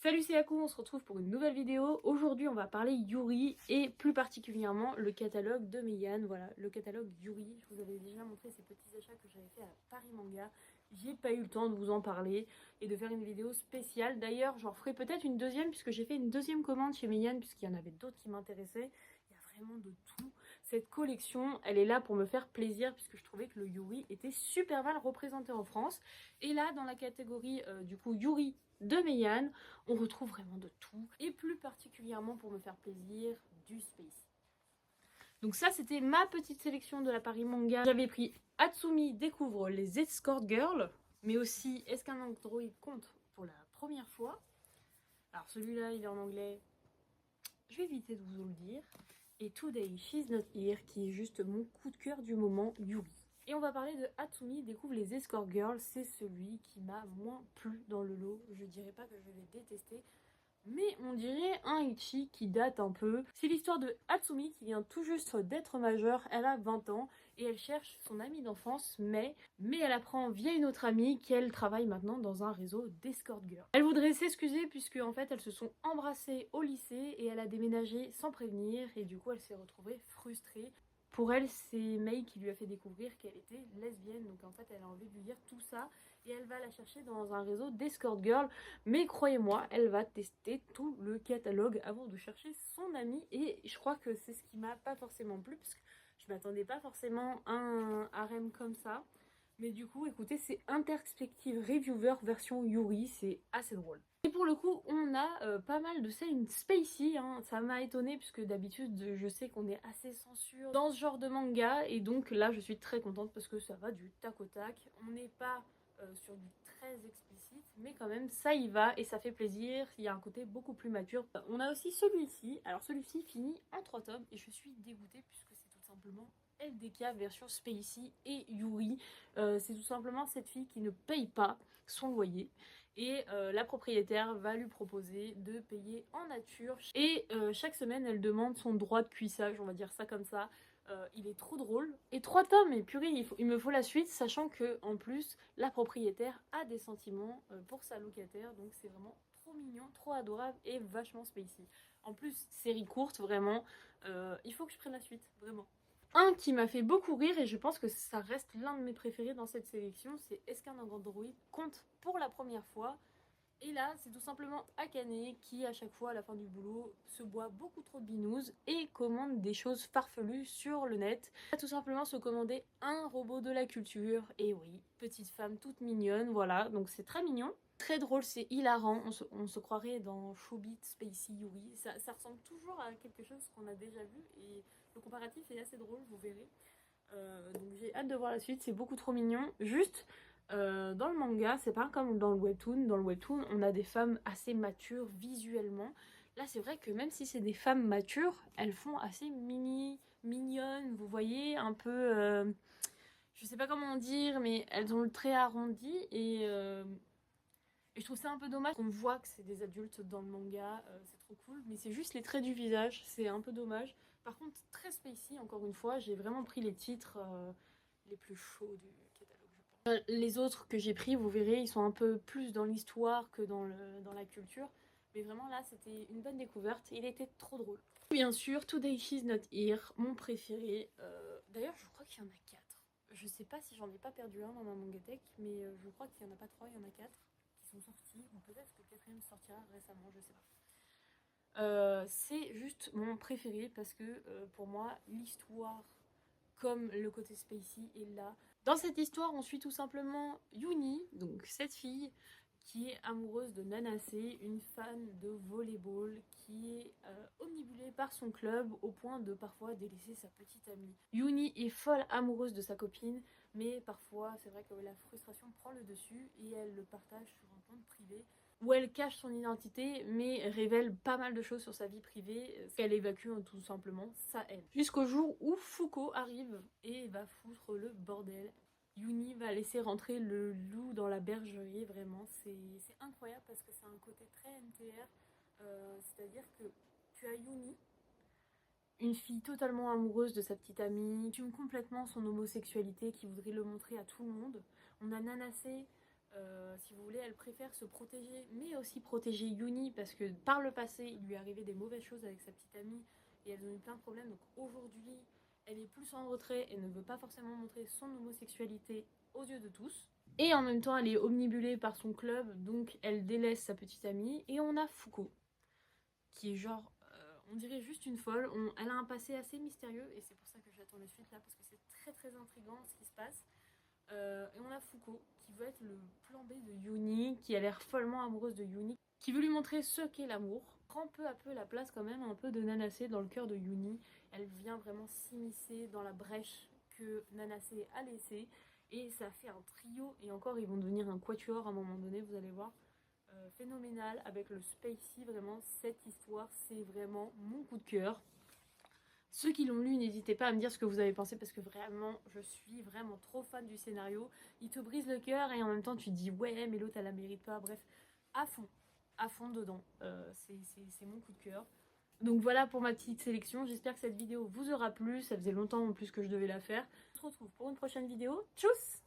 Salut, c'est Aku, on se retrouve pour une nouvelle vidéo. Aujourd'hui on va parler Yuri et plus particulièrement le catalogue de Meian. Voilà, le catalogue Yuri. Je vous avais déjà montré ces petits achats que j'avais fait à Paris Manga. J'ai pas eu le temps de vous en parler et de faire une vidéo spéciale. D'ailleurs j'en ferai peut-être une deuxième puisque j'ai fait une deuxième commande chez Meian puisqu'il y en avait d'autres qui m'intéressaient. Il y a vraiment de tout. Cette collection, elle est là pour me faire plaisir puisque je trouvais que le Yuri était super mal représenté en France. Et là dans la catégorie du coup Yuri de Meian, on retrouve vraiment de tout, et plus particulièrement pour me faire plaisir, du space. Donc ça c'était ma petite sélection de la Paris Manga. J'avais pris Hatsumi découvre les escort girls, mais aussi Est-ce qu'un Android compte pour la première fois. Alors celui-là il est en anglais, je vais éviter de vous le dire. Et Today She's Not Here qui est juste mon coup de cœur du moment, Yuri. Et on va parler de Hatsumi découvre les escort girls, c'est celui qui m'a moins plu dans le lot. Je dirais pas que je l'ai détesté, mais on dirait un Ichi qui date un peu. C'est l'histoire de Hatsumi qui vient tout juste d'être majeure, elle a 20 ans et elle cherche son amie d'enfance mais elle apprend via une autre amie qu'elle travaille maintenant dans un réseau d'escort girls. Elle voudrait s'excuser puisque en fait elles se sont embrassées au lycée et elle a déménagé sans prévenir et du coup elle s'est retrouvée frustrée. Pour elle, c'est Mei qui lui a fait découvrir qu'elle était lesbienne, donc en fait elle a envie de lui dire tout ça et elle va la chercher dans un réseau d'escort girls. Mais croyez-moi, elle va tester tout le catalogue avant de chercher son amie et je crois que c'est ce qui m'a pas forcément plu parce que je m'attendais pas forcément à un harem comme ça. Mais du coup, écoutez, c'est Interspective Reviewer version Yuri, c'est assez drôle. Et pour le coup, on a pas mal de scènes spacey, hein. Ça m'a étonnée puisque d'habitude, je sais qu'on est assez censure dans ce genre de manga. Et donc là, je suis très contente parce que ça va du tac au tac. On n'est pas sur du très explicite, mais quand même, ça y va et ça fait plaisir. Il y a un côté beaucoup plus mature. On a aussi celui-ci. Alors celui-ci finit en 3 tomes et je suis dégoûtée puisque c'est tout simplement LDK version Spacey et Yuri. C'est tout simplement cette fille qui ne paye pas son loyer et la propriétaire va lui proposer de payer en nature et chaque semaine elle demande son droit de cuissage, on va dire ça comme ça. Il est trop drôle. Et 3 tomes, et purée, il me faut la suite, sachant que en plus la propriétaire a des sentiments pour sa locataire, donc c'est vraiment trop mignon, trop adorable et vachement spacey. En plus, série courte, vraiment, il faut que je prenne la suite, vraiment. Un qui m'a fait beaucoup rire et je pense que ça reste l'un de mes préférés dans cette sélection, c'est Est-ce qu'un Android compte pour la première fois. Et là, c'est tout simplement Akane qui, à chaque fois, à la fin du boulot, se boit beaucoup trop de binouze et commande des choses farfelues sur le net. Elle va tout simplement se commander un robot de la culture. Et oui, petite femme toute mignonne, voilà. Donc c'est très mignon. Très drôle, c'est hilarant. On se croirait dans Showbiz Spacey Yuri. Ça ressemble toujours à quelque chose qu'on a déjà vu. Et le comparatif est assez drôle, vous verrez. Donc j'ai hâte de voir la suite, c'est beaucoup trop mignon. Juste, dans le manga, c'est pas comme dans le webtoon. Dans le webtoon, on a des femmes assez matures visuellement. Là, c'est vrai que même si c'est des femmes matures, elles font assez mignonnes, vous voyez, un peu... je sais pas comment dire, mais elles ont le trait arrondi et je trouve ça un peu dommage qu'on voit que c'est des adultes dans le manga, c'est trop cool, mais c'est juste les traits du visage, c'est un peu dommage. Par contre, très spacey, encore une fois, j'ai vraiment pris les titres les plus chauds du catalogue, je pense. Les autres que j'ai pris, vous verrez, ils sont un peu plus dans l'histoire que dans la culture. Mais vraiment là, c'était une bonne découverte, il était trop drôle. Bien sûr, Today She's Not Here, mon préféré. D'ailleurs, je crois qu'il y en a 4. Je sais pas si j'en ai pas perdu un dans ma mangatech, mais je crois qu'il y en a pas 3, il y en a 4 qui sont sortis, ou peut-être que le quatrième sortira récemment, je sais pas. C'est juste mon préféré parce que pour moi, l'histoire comme le côté spacey est là. Dans cette histoire, on suit tout simplement Yuni, donc cette fille qui est amoureuse de Nanase, une fan de volleyball qui est omnibulée par son club au point de parfois délaisser sa petite amie. Yuni est folle amoureuse de sa copine, mais parfois c'est vrai que la frustration prend le dessus et elle le partage sur un compte privé où elle cache son identité mais révèle pas mal de choses sur sa vie privée qu'elle évacue tout simplement sa haine. Jusqu'au jour où Fuko arrive et va foutre le bordel. Yuni va laisser rentrer le loup dans la bergerie, vraiment c'est incroyable parce que c'est un côté très NTR, c'est-à-dire que tu as Yuni, une fille totalement amoureuse de sa petite amie, qui assume complètement son homosexualité, qui voudrait le montrer à tout le monde. On a Nanase, Si vous voulez, elle préfère se protéger, mais aussi protéger Yuni parce que par le passé, il lui est arrivé des mauvaises choses avec sa petite amie et elles ont eu plein de problèmes. Donc aujourd'hui, elle est plus en retrait et ne veut pas forcément montrer son homosexualité aux yeux de tous. Et en même temps, elle est omnibulée par son club, donc elle délaisse sa petite amie. Et on a Fuko, qui est genre, on dirait juste une folle. Elle a un passé assez mystérieux et c'est pour ça que j'attends la suite là parce que c'est très très intriguant ce qui se passe. Et on a Fuko qui veut être le plan B de Yuni, qui a l'air follement amoureuse de Yuni, qui veut lui montrer ce qu'est l'amour. Prend peu à peu la place quand même un peu de Nanase dans le cœur de Yuni. Elle vient vraiment s'immiscer dans la brèche que Nanase a laissée. Et ça fait un trio, et encore ils vont devenir un quatuor à un moment donné, vous allez voir. Phénoménal avec le Spacey, vraiment cette histoire c'est vraiment mon coup de cœur. Ceux qui l'ont lu, n'hésitez pas à me dire ce que vous avez pensé parce que vraiment, je suis vraiment trop fan du scénario. Il te brise le cœur et en même temps tu te dis ouais mais l'autre elle la mérite pas. Bref, à fond dedans. C'est mon coup de cœur. Donc voilà pour ma petite sélection. J'espère que cette vidéo vous aura plu. Ça faisait longtemps en plus que je devais la faire. On se retrouve pour une prochaine vidéo. Tchuss!